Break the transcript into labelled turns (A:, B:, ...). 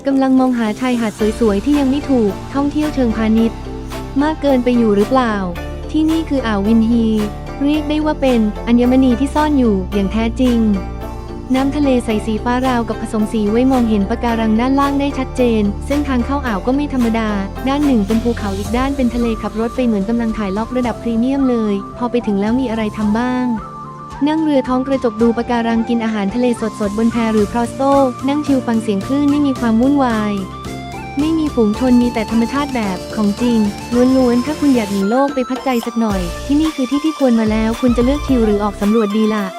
A: กำลังมองหาชายหาดสวยๆที่ยังไม่ถูกท่องเที่ยวเชิงพาณิชย์มากเกินไปอยู่หรือเปล่าที่นี่คืออ่าววินฮีเรียกได้ว่าเป็นอัญมณีที่ซ่อนอยู่อย่างแท้จริงน้ำทะเลใสสีฟ้าราวกับผสมสีไว้มองเห็นปะการังด้านล่างได้ชัดเจนเส้นทางเข้าอ่าวก็ไม่ธรรมดาด้านหนึ่งเป็นภูเขาอีกด้านเป็นทะเลขับรถไปเหมือนกำลังถ่ายล็อกระดับพรีเมียมเลยพอไปถึงแล้วมีอะไรทำบ้างนั่งเรือท้องกระจกดูปะการังกินอาหารทะเลสดๆบนแพหรือพรอสโตนั่งชิลฟังเสียงคลื่นไม่มีความวุ่นวายไม่มีฝูงชนมีแต่ธรรมชาติแบบของจริงล้วนๆถ้าคุณอยากหนีโลกไปพักใจสักหน่อยที่นี่คือที่ที่ควรมาแล้วคุณจะเลือกชิลหรือออกสำรวจดีล่ะ